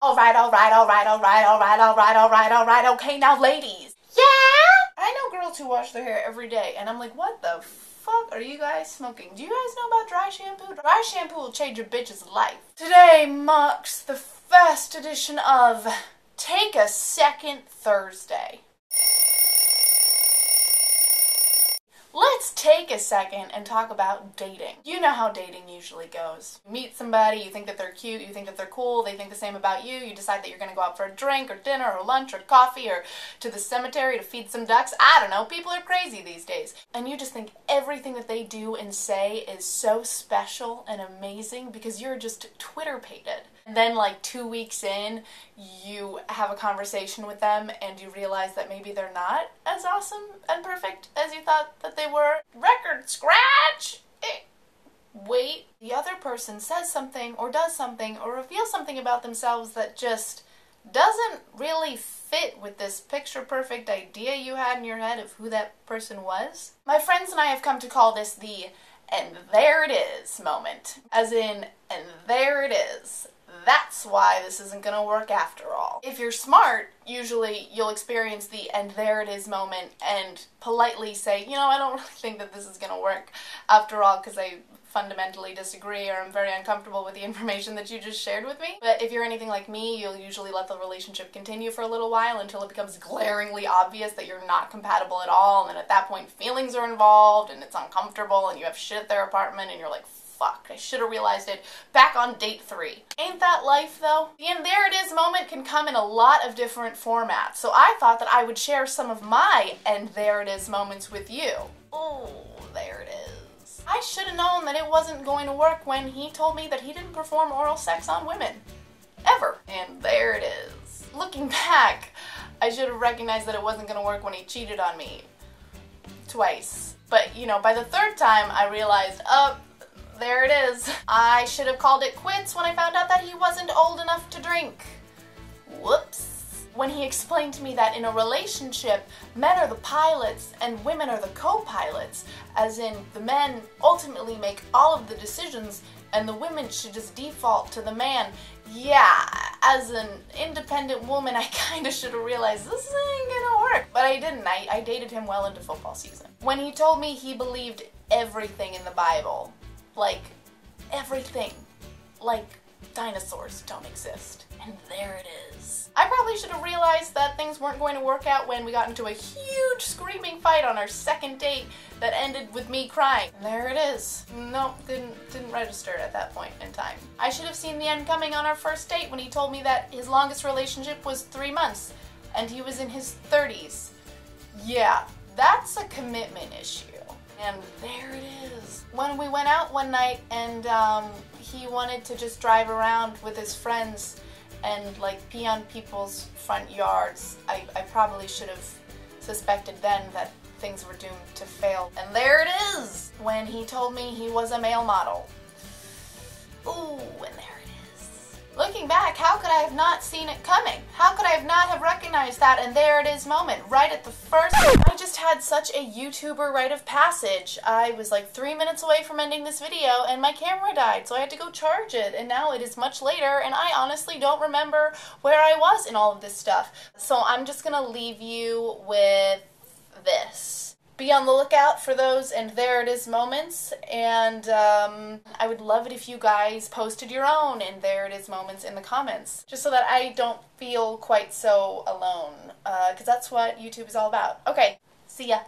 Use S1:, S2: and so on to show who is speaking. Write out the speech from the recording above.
S1: Alright. Okay, now ladies. Yeah? I know girls who wash their hair every day, and I'm like, what the fuck are you guys smoking? Do you guys know about dry shampoo? Dry shampoo will change your bitch's life. Today marks the first edition of Take a Second Thursday. Let's take a second and talk about dating. You know how dating usually goes. You meet somebody, you think that they're cute, you think that they're cool, they think the same about you, you decide that you're gonna go out for a drink or dinner or lunch or coffee or to the cemetery to feed some ducks. I don't know, people are crazy these days. And you just think everything that they do and say is so special and amazing because you're just Twitter-pated. And then like 2 weeks in, you have a conversation with them and you realize that maybe they're not as awesome and perfect as you thought that they were. Record scratch! Wait. The other person says something or does something or reveals something about themselves that just doesn't really fit with this picture-perfect idea you had in your head of who that person was. My friends and I have come to call this the "and there it is" moment. As in, and there it is. That's why this isn't gonna work after all. If you're smart, usually you'll experience the "and there it is" moment and politely say, you know, I don't really think that this is gonna work after all because I fundamentally disagree or I'm very uncomfortable with the information that you just shared with me. But if you're anything like me, you'll usually let the relationship continue for a little while until it becomes glaringly obvious that you're not compatible at all, and then at that point feelings are involved and it's uncomfortable and you have shit at their apartment and you're like, fuck, I should have realized it back on date 3. Ain't that life, though? The "and there it is" moment can come in a lot of different formats, so I thought that I would share some of my "and there it is" moments with you. Ooh, there it is. I should have known that it wasn't going to work when he told me that he didn't perform oral sex on women. Ever. And there it is. Looking back, I should have recognized that it wasn't going to work when he cheated on me. Twice. But, you know, by the 3rd time, I realized, there it is. I should have called it quits when I found out that he wasn't old enough to drink. Whoops. When he explained to me that in a relationship, men are the pilots and women are the co-pilots, as in the men ultimately make all of the decisions and the women should just default to the man. Yeah, as an independent woman, I kinda should have realized this ain't gonna work. But I didn't. I dated him well into football season. When he told me he believed everything in the Bible, like everything, like dinosaurs don't exist. And there it is. I probably should have realized that things weren't going to work out when we got into a huge screaming fight on our 2nd date that ended with me crying. And there it is. Nope, didn't register at that point in time. I should have seen the end coming on our 1st date when he told me that his longest relationship was 3 months and he was in his 30s. Yeah, that's a commitment issue. And there it is. When we went out one night and he wanted to just drive around with his friends and like pee on people's front yards, I probably should have suspected then that things were doomed to fail. And there it is! When he told me he was a male model. Ooh, and there it is. Looking back, how could I have not seen it coming? How could I have not have recognized that "and there it is" moment right at the first? I just had such a YouTuber rite of passage. I was like 3 minutes away from ending this video and my camera died, so I had to go charge it, and now it is much later and I honestly don't remember where I was in all of this stuff. So I'm just gonna leave you with this. Be on the lookout for those "and there it is" moments, and I would love it if you guys posted your own "and there it is" moments in the comments, just so that I don't feel quite so alone, because that's what YouTube is all about. Okay, see ya.